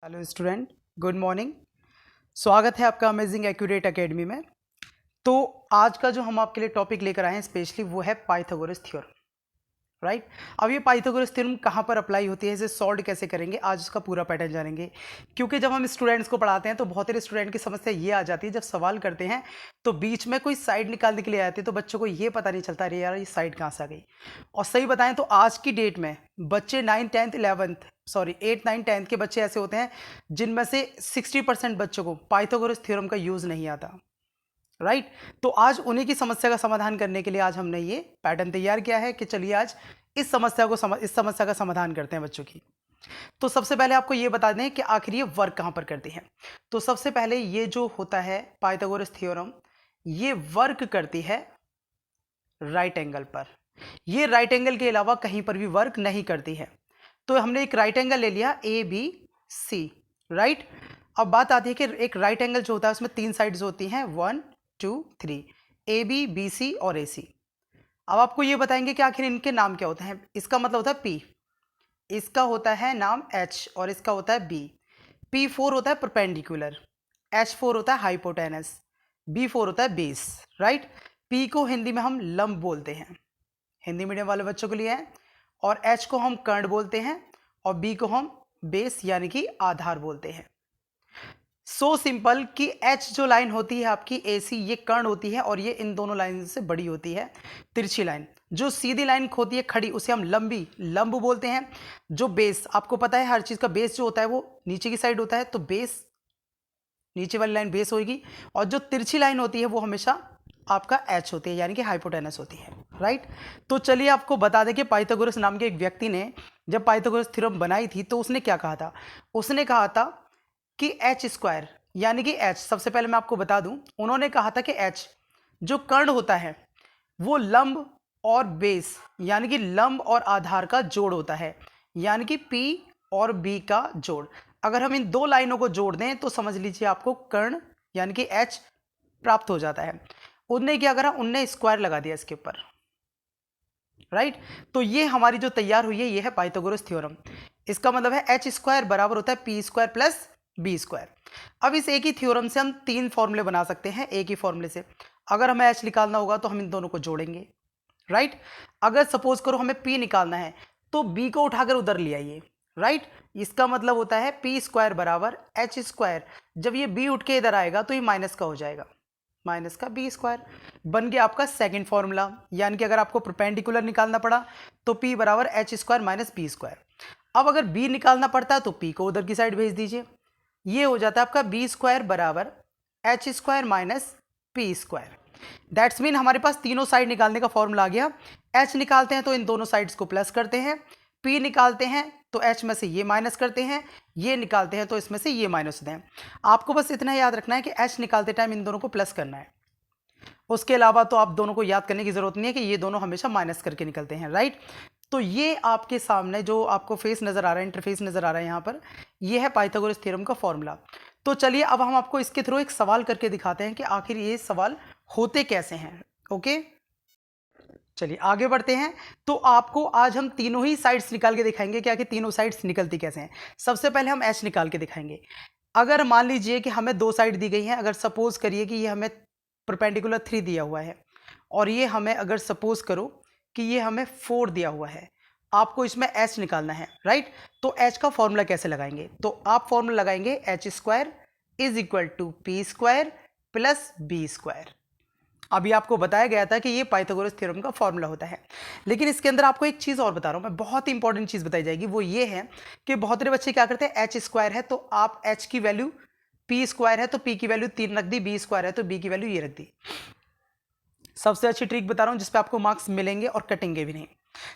Hello student, good morning. स्वागत है आपका अमेजिंग एक्यूरेट एकेडमी में। तो आज का जो हम आपके लिए टॉपिक लेकर आए हैं स्पेशली वो है पाइथागोरस थ्योरम, राइट। अब ये पाइथागोरस थ्योरम कहाँ पर अप्लाई होती है, इसे सॉल्व कैसे करेंगे, आज उसका पूरा पैटर्न जानेंगे। क्योंकि जब हम स्टूडेंट्स को पढ़ाते हैं तो बहुत सारे स्टूडेंट की समस्या ये आ जाती है, जब सवाल करते हैं तो बीच में कोई साइड निकालने के लिए आते हैं तो बच्चों को ये पता नहीं चलता, अरे यार ये साइड कहाँ से आ गई। और सही बताएं तो आज की डेट में बच्चे 8 9 10 के बच्चे ऐसे होते हैं जिनमें से 60% बच्चों को पाइथागोरस थ्योरम का यूज नहीं आता, राइट। तो आज उन्हीं की समस्या का समाधान करने के लिए आज हमने ये पैटर्न तैयार किया है कि चलिए आज इस समस्या का समाधान करते हैं बच्चों की। तो सबसे पहले आपको ये बता दें कि आखिर ये वर्क कहां पर करती है। तो सबसे पहले ये जो होता है पाइथागोरस थ्योरम, ये वर्क करती है राइट एंगल पर। ये राइट एंगल के अलावा कहीं पर भी वर्क नहीं करती है। तो हमने एक राइट एंगल ले लिया ए बी सी, राइट। अब बात आती है कि एक राइट एंगल जो होता है उसमें 3 साइड्स होती हैं, 1 2 3, ए बी बी सी और ए सी। अब आपको ये बताएंगे कि आखिर इनके नाम क्या होते हैं। इसका मतलब होता है पी, इसका होता है नाम एच और इसका होता है बी। P4 होता है परपेंडिकुलर, H4 होता है हाइपोटेनस, B4 होता है बेस, राइट। P को हिंदी में हम लंब बोलते हैं, हिंदी मीडियम वाले बच्चों के लिए है। और H को हम कर्ण बोलते हैं और B को हम बेस यानी कि आधार बोलते हैं। सो सिंपल कि H जो लाइन होती है आपकी AC, ये कर्ण होती है और ये इन दोनों लाइन से बड़ी होती है, तिरछी लाइन। जो सीधी लाइन होती है खड़ी उसे हम लंब बोलते हैं। जो बेस, आपको पता है हर चीज का बेस जो होता है वो नीचे की साइड होता है, तो बेस नीचे वाली लाइन बेस होगी। और जो तिरछी लाइन होती है वो हमेशा आपका एच होती है यानी कि हाइपोटेनस होती है, राइट। तो चलिए आपको बता दें कि पाइथागोरस नाम के एक व्यक्ति ने जब पाइथागोरस थ्योरम बनाई थी तो उसने क्या कहा था। उसने कहा था कि एच स्क्वायर यानी कि एच, सबसे पहले मैं आपको बता दूं, उन्होंने कहा था कि एच जो कर्ण होता है वो लंब और बेस यानी कि लंब और आधार का जोड़ होता है, यानी कि पी और बी का जोड़। अगर हम इन दो लाइनों को जोड़ दें तो समझ लीजिए आपको कर्ण यानी कि एच प्राप्त हो जाता है। उनने क्या करा, उनने स्क्वायर लगा दिया इसके ऊपर, राइट। तो ये हमारी जो तैयार हुई है ये है पाइथागोरस थ्योरम। इसका मतलब है एच स्क्वायर बराबर होता है P square plus B square. अब इस एक ही थ्योरम से हम 3 फॉर्मूले बना सकते हैं एक ही फॉर्मूले से। अगर हमें एच निकालना होगा तो हम इन दोनों को जोड़ेंगे, राइट। अगर सपोज करो हमें पी निकालना है तो बी को उठाकर उधर ले आइए, राइट। इसका मतलब होता है पी स्क्वायर बराबर एच स्क्वायर। जब ये बी उठ के इधर आएगा तो ये माइनस का हो जाएगा, माइनस का बी स्क्वायर। बन गया आपका सेकंड फॉर्मूला। यानी कि अगर आपको परपेंडिकुलर निकालना पड़ा तो पी बराबर H square minus B square. अब अगर बी निकालना पड़ता है तो पी को उधर की साइड भेज दीजिए। ये हो जाता है आपका बी स्क्वायर बराबर H square minus P square. That's mean हमारे पास तीनों साइड निकालने का फॉर्मूला आ गया। एच निकालते हैं तो इन दोनों साइड्स को प्लस करते हैं, पी निकालते हैं तो एच में से ये माइनस करते हैं, ये निकालते हैं तो इसमें से ये माइनस होते हैं। आपको बस इतना याद रखना है कि एच निकालते टाइम इन दोनों को प्लस करना है। उसके अलावा तो आप दोनों को याद करने की जरूरत नहीं है कि ये दोनों हमेशा माइनस करके निकलते हैं, राइट। तो ये आपके सामने जो आपको फेस नजर आ रहा है, इंटरफेस नजर आ रहा है यहाँ पर, ये है पाइथागोरस थ्योरम का फॉर्मूला। तो चलिए अब हम आपको इसके थ्रू एक सवाल करके दिखाते हैं कि आखिर ये सवाल होते कैसे हैं। ओके, चलिए आगे बढ़ते हैं। तो आपको आज हम तीनों ही साइड्स निकाल के दिखाएंगे कि आखिर तीनों साइड्स निकलती कैसे हैं। सबसे पहले हम एच निकाल के दिखाएंगे। अगर मान लीजिए कि हमें दो साइड दी गई हैं, अगर सपोज करिए कि ये हमें परपेंडिकुलर 3 दिया हुआ है और ये हमें अगर सपोज करो कि ये हमें 4 दिया हुआ है, आपको इसमें एच निकालना है, राइट। तो एच का फॉर्मूला कैसे लगाएंगे, तो आप फॉर्मूला लगाएंगे H square is equal to P square plus B square. अभी आपको बताया गया था कि ये पाइथागोरस थ्योरम का फॉर्मूला होता है। लेकिन इसके अंदर आपको एक चीज़ और बता रहा हूँ मैं, बहुत ही इंपॉर्टेंट चीज़ बताई जाएगी। वो ये है कि बहुत सारे बच्चे क्या करते हैं, एच स्क्वायर है तो आप एच की वैल्यू, पी स्क्वायर है तो पी की वैल्यू 3 रख दी, बी स्क्वायर है तो बी की वैल्यू ये रख दी। सबसे अच्छी ट्रिक बता रहा हूँ जिसपे आपको मार्क्स मिलेंगे और कटेंगे भी नहीं।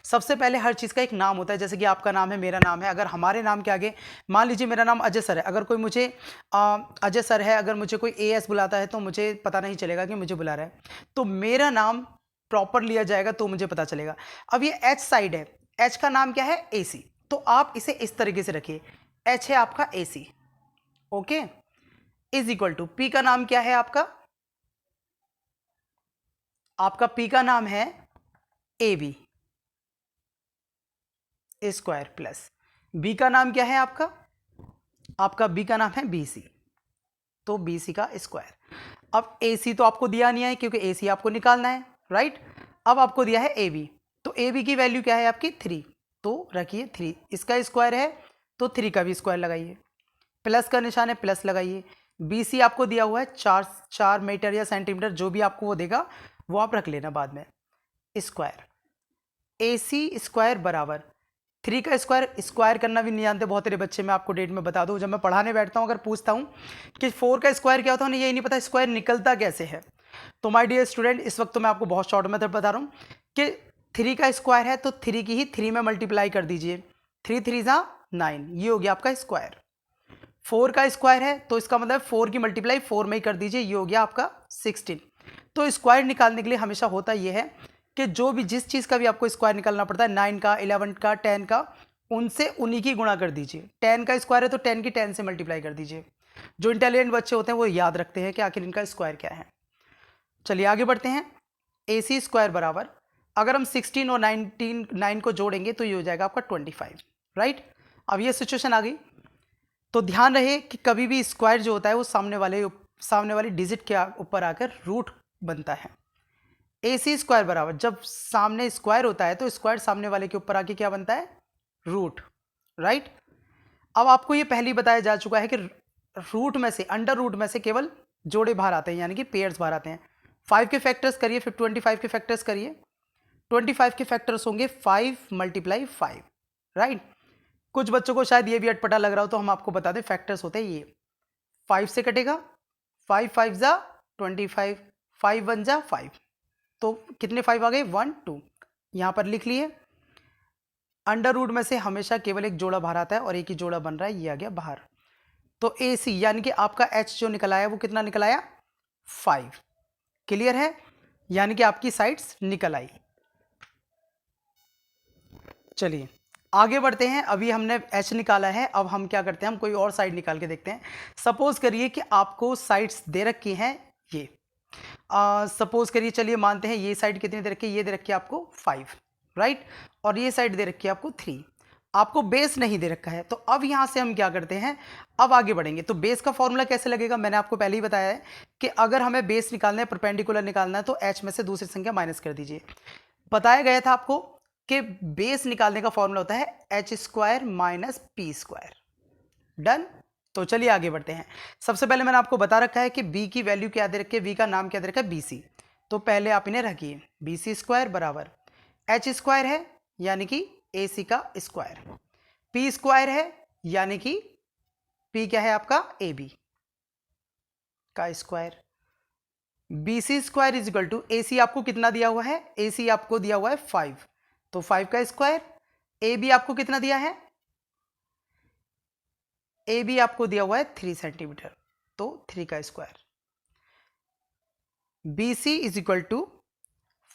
सबसे पहले हर चीज़ का एक नाम होता है, जैसे कि आपका नाम है, मेरा नाम है। अगर हमारे नाम के आगे मान लीजिए मेरा नाम अजय सर है, अगर कोई मुझे अजय सर है, अगर मुझे कोई एएस बुलाता है तो मुझे पता नहीं चलेगा कि मुझे बुला रहा है, तो मेरा नाम प्रॉपर लिया जाएगा तो मुझे पता चलेगा। अब ये एच साइड है, एच का नाम क्या है, ए सी। तो आप इसे इस तरीके से रखिए, एच है आपका A C, okay, is equal to P का नाम क्या है आपका, आपका पी का नाम है A B square plus B का नाम क्या है आपका आपका बी का नाम है BC, तो BC का स्क्वायर। अब AC तो आपको दिया नहीं है क्योंकि AC आपको निकालना है, राइट। अब आपको दिया है AB, तो AB की वैल्यू क्या है आपकी 3, तो रखिए 3, इसका स्क्वायर है तो 3 का भी स्क्वायर लगाइए, प्लस का निशान है प्लस लगाइए। BC आपको दिया हुआ है 4 मीटर या सेंटीमीटर, जो भी आपको वो देगा वो आप रख लेना बाद में। स्क्वायर AC स्क्वायर बराबर 3 का स्क्वायर, स्क्वायर करना भी नहीं जानते बहुत सारे बच्चे, मैं आपको डेट में बता दूं, जब मैं पढ़ाने बैठता हूं अगर पूछता हूं कि 4 का स्क्वायर क्या होता है, उन्हें यही नहीं पता स्क्वायर निकलता कैसे है। तो माय डियर स्टूडेंट, इस वक्त तो मैं आपको बहुत शॉर्ट मेथड बता रहा हूं कि 3 का स्क्वायर है तो 3 की ही 3 में मल्टीप्लाई कर दीजिए, 3 3 जा 9, ये हो गया आपका स्क्वायर। 4 का स्क्वायर है तो इसका मतलब 4 की मल्टीप्लाई 4 में ही कर दीजिए, ये हो गया आपका 16। तो स्क्वायर निकालने के लिए हमेशा होता ये है कि जो भी जिस चीज़ का भी आपको स्क्वायर निकालना पड़ता है, 9 का, 11 का, 10 का, उनसे उन्हीं की गुणा कर दीजिए। 10 का स्क्वायर है तो 10 की 10 से मल्टीप्लाई कर दीजिए। जो इंटेलिजेंट बच्चे होते हैं वो याद रखते हैं कि आखिर इनका स्क्वायर क्या है। चलिए आगे बढ़ते हैं। AC स्क्वायर बराबर, अगर हम 16 और 9 को जोड़ेंगे तो ये हो जाएगा आपका 25, राइट। अब ये सिचुएशन आ गई, तो ध्यान रहे कि कभी भी स्क्वायर जो होता है वो सामने वाली डिजिट के ऊपर आकर रूट बनता है। AC स्क्वायर बराबर, जब सामने स्क्वायर होता है तो स्क्वायर सामने वाले के ऊपर आके क्या बनता है, रूट, राइट। अब आपको ये पहले ही बताया जा चुका है कि रूट में से, अंडर रूट में से केवल जोड़े बाहर आते हैं, यानी कि पेयर्स बाहर आते हैं। 5 के फैक्टर्स करिए, फिर 25 के फैक्टर्स करिए। 25 के फैक्टर्स होंगे 5 × 5, राइट। कुछ बच्चों को शायद ये भी अटपटा लग रहा हो तो हम आपको बता दें, फैक्टर्स होते हैं ये, 5 से कटेगा, 5 5 जा 25, 5 1 जा 5, तो कितने 5 आ गए, 1 2, यहां पर लिख लिए। अंडर रूट में से हमेशा केवल एक जोड़ा बाहर आता है और एक ही जोड़ा बन रहा है, ये आ गया बाहर। तो AC यानी कि आपका H जो निकल आया वो कितना निकल आया, 5। क्लियर है, यानी कि आपकी साइड्स निकल आई। चलिए आगे बढ़ते हैं। अभी हमने H निकाला है, अब हम क्या करते हैं, हम कोई और साइड निकाल के देखते हैं। सपोज करिए कि आपको साइड्स दे रखी हैं ये, सपोज करिए, चलिए मानते हैं ये साइड कितनी दे रखी है, ये दे रखी है आपको 5, राइट, और ये साइड दे रखी है आपको 3। आपको बेस नहीं दे रखा है, तो अब यहां से हम क्या करते हैं, अब आगे बढ़ेंगे। तो बेस का फॉर्मूला कैसे लगेगा, मैंने आपको पहले ही बताया है कि अगर हमें बेस निकालना है, परपेंडिकुलर निकालना है, तो H में से दूसरी संख्या माइनस कर दीजिए। बताया गया था आपको कि बेस निकालने का फॉर्मूला होता है H square minus P square. Done. तो चलिए आगे बढ़ते हैं। सबसे पहले मैंने आपको बता रखा है कि B की वैल्यू क्या दे रखी है, V का नाम क्या दे रखा है, BC। तो पहले आप इन्हें रखिए, BC स्क्वायर बराबर H स्क्वायर है यानी कि AC का स्क्वायर, P स्क्वायर है यानी कि P क्या है आपका, AB का square. BC square is equal to, AC आपको कितना दिया हुआ है, AC आपको दिया हुआ है 5, तो 5 का स्क्वायर। AB आपको कितना दिया है, AB आपको दिया हुआ है 3 सेंटीमीटर, तो 3 का square. BC is equal to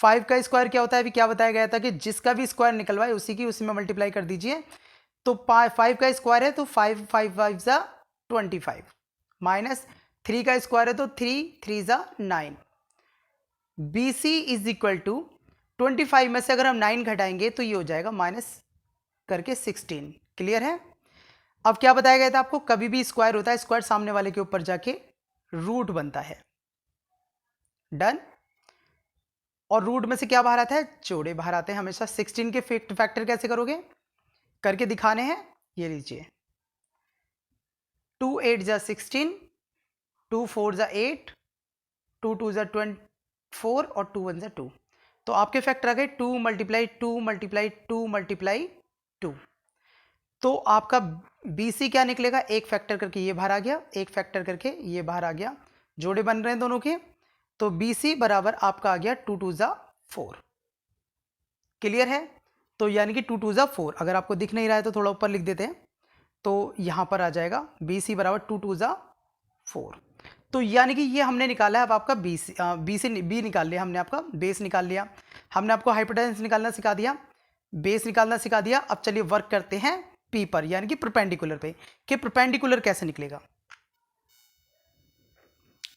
5 का स्क्वायर क्या होता है, अभी क्या बताया गया था कि जिसका भी स्क्वायर निकलवाए उसी में मल्टीप्लाई कर दीजिए। तो 5 का स्क्वायर है तो 5 5 5 जा 25, माइनस 3 का स्क्वायर है तो 3 3 जा 9। BC इज इक्वल टू 25 में से अगर हम 9 घटाएंगे तो ये हो जाएगा माइनस करके 16। क्लियर है। अब क्या बताया गया था आपको, कभी भी स्क्वायर होता है, स्क्वायर सामने वाले के ऊपर जाके रूट बनता है। डन। और रूट में से क्या बाहर आता है, जोड़े बाहर आते हैं हमेशा। 16 के फैक्टर कैसे करोगे, करके दिखाने हैं, ये लीजिए, 2 8 जा 16, 2 4 जा 8, 2 2 जा 24 और 2 1 जा 2। तो आपके फैक्टर आ गए 2 × 2 × 2 × 2। तो आपका BC क्या निकलेगा, एक फैक्टर करके ये बाहर आ गया, एक फैक्टर करके ये बाहर आ गया, जोड़े बन रहे हैं दोनों के। तो BC बराबर आपका आ गया 2 2 जा 4। क्लियर है। तो यानी कि 2 2 जा 4, अगर आपको दिख नहीं रहा है तो थोड़ा ऊपर लिख देते हैं, तो यहां पर आ जाएगा BC बराबर 2 2 जा 4। तो यानी कि ये हमने निकाला है। अब आपका B निकाल लिया हमने, आपका बेस निकाल लिया हमने, आपको हाइपोटेन्यूस निकालना सिखा दिया, बेस निकालना सिखा दिया। अब चलिए वर्क करते हैं P पर, यानी कि परपेंडिकुलर पे, कि परपेंडिकुलर कैसे निकलेगा।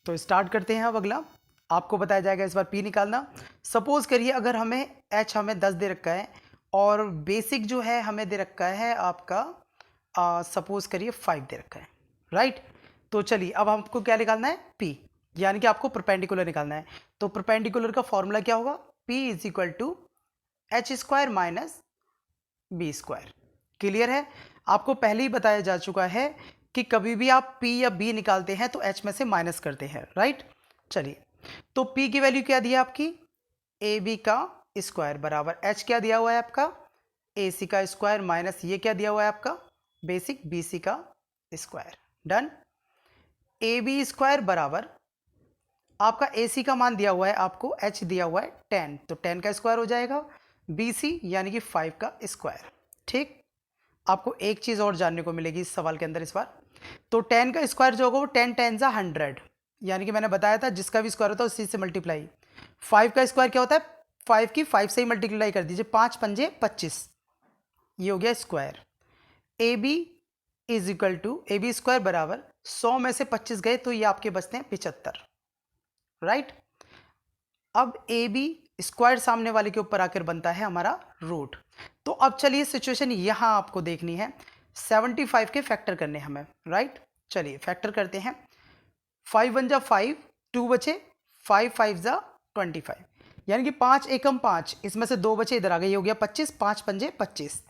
तो स्टार्ट करते हैं। अब अगला आपको बताया जाएगा इस बार P निकालना। सपोज करिए अगर हमें H हमें 10 दे रखा है और बेसिक जो है हमें दे रखा है आपका सपोज करिए 5 दे रखा है। राइट। तो चलिए अब हमको क्या निकालना है, P, यानी कि आपको परपेंडिकुलर निकालना है। तो परपेंडिकुलर का फॉर्मूला क्या होगा, P is equal to H square minus B square. Clear है, आपको पहले ही बताया जा चुका है कि कभी भी आप P या B निकालते हैं तो H में से माइनस करते हैं, राइट। चलिए तो P की वैल्यू क्या दी है आपकी, AB का स्क्वायर बराबर H क्या दिया हुआ है आपका, AC का स्क्वायर माइनस ये क्या दिया हुआ है आपका, बेसिक BC का स्क्वायर। डन। AB स्क्वायर बराबर आपका AC का मान दिया हुआ है आपको, H दिया हुआ है 10, तो 10 का स्क्वायर हो जाएगा, BC यानी कि 5 का स्क्वायर। ठीक, आपको एक चीज़ और जानने को मिलेगी इस सवाल के अंदर इस बार। तो 10 का स्क्वायर जो होगा वो 10 10 जा 100, यानी कि मैंने बताया था जिसका भी स्क्वायर होता है उसी से मल्टीप्लाई। 5 का स्क्वायर क्या होता है, 5 की 5 से ही मल्टीप्लाई कर दीजिए, 5 पंजे 25, ये हो गया square. AB is equal to AB square बराबर 100 में से 25 गए तो ये आपके बचते हैं 75, राइट। अब AB स्क्वायर सामने वाले के ऊपर आकर बनता है हमारा रूट। तो अब चलिए सिचुएशन यहां आपको देखनी है, 75 के फैक्टर करने हमें, राइट। चलिए फैक्टर करते हैं, 5 1 जा 5, 2 बचे, 5 5 जा 25, यानी कि 5 एकम 5, इसमें से 2 बचे इधर आ गए, ये हो गया 25, 5 पंजे 25,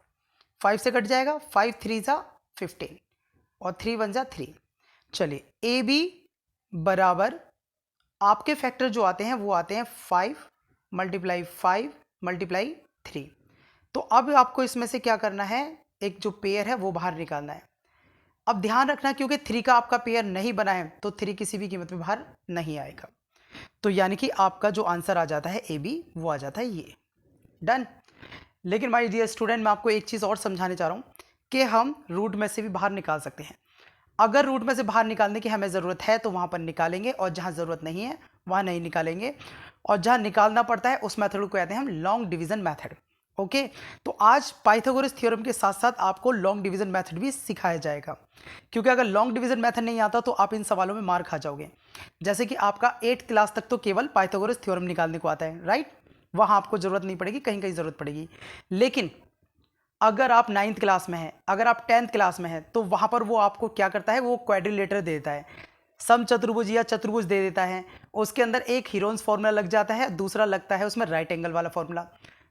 5 से कट जाएगा, 5 3 जा 15 और 3 1 जा 3। चलिए AB बराबर आपके फैक्टर जो आते हैं वो आते हैं 5 मल्टीप्लाई 5 मल्टीप्लाई 3। तो अब आपको इसमें से क्या करना है, एक जो पेयर है वो बाहर निकालना है। अब ध्यान रखना क्योंकि 3 का आपका पेयर नहीं बना है तो 3 किसी भी कीमत में बाहर नहीं आएगा, तो यानी कि आपका जो आंसर आ जाता है AB वो आ जाता है ये। डन। लेकिन माय डियर स्टूडेंट, मैं आपको एक चीज़ और समझाने चाह रहा हूँ कि हम रूट में से भी बाहर निकाल सकते हैं। अगर रूट में से बाहर निकालने की हमें ज़रूरत है तो वहाँ पर निकालेंगे, और जहाँ ज़रूरत नहीं है वहाँ नहीं निकालेंगे, और जहाँ निकालना पड़ता है उस मेथड को कहते हैं हम लॉन्ग डिवीज़न मेथड। ओके, तो आज पाइथागोरस थ्योरम के साथ साथ आपको लॉन्ग डिवीज़न मेथड भी सिखाया जाएगा, क्योंकि अगर लॉन्ग डिवीज़न मेथड नहीं आता तो आप इन सवालों में मार खा जाओगे। जैसे कि आपका 8th क्लास तक तो केवल पाइथागोरस थ्योरम निकालने को आता है, राइट, वहाँ आपको ज़रूरत नहीं पड़ेगी, कहीं कहीं ज़रूरत पड़ेगी। लेकिन अगर आप 9th क्लास में हैं, अगर आप 10th क्लास में हैं, तो वहाँ पर वो आपको क्या करता है, वो क्वाड्रिलेटर दे देता है, सम चतुर्भुज या चतुर्भुज दे देता है, उसके अंदर एक हीरोन्स फॉर्मूला लग जाता है, दूसरा लगता है उसमें राइट एंगल वाला फॉर्मूला।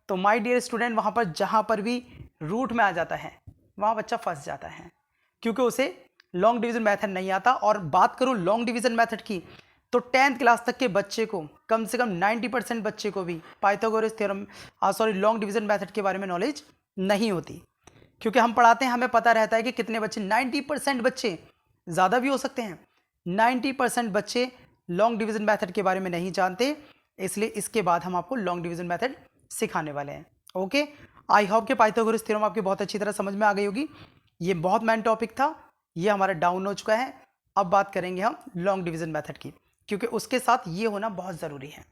तो माय डियर स्टूडेंट, वहाँ पर जहाँ पर भी रूट में आ जाता है वहाँ बच्चा फंस जाता है, क्योंकि उसे लॉन्ग डिवीज़न मेथड नहीं आता। और बात करूँ लॉन्ग डिवीज़न मेथड की, तो 10th क्लास तक के बच्चे को कम से कम 90% बच्चे को भी Pythagoras theorem long division method के बारे में नॉलेज नहीं होती, क्योंकि हम पढ़ाते हैं, हमें पता रहता है कि कितने बच्चे, 90% बच्चे, ज़्यादा भी हो सकते हैं, 90% बच्चे लॉन्ग डिवीज़न मेथड के बारे में नहीं जानते। इसलिए इसके बाद हम आपको लॉन्ग डिवीज़न मेथड सिखाने वाले हैं। ओके, आई होप कि पाइथागोरस थ्योरम आपकी बहुत अच्छी तरह समझ में आ गई होगी। ये बहुत मेन टॉपिक था, ये हमारा डाउन हो चुका है। अब बात करेंगे हम लॉन्ग डिवीज़न मेथड की, क्योंकि उसके साथ ये होना बहुत ज़रूरी है।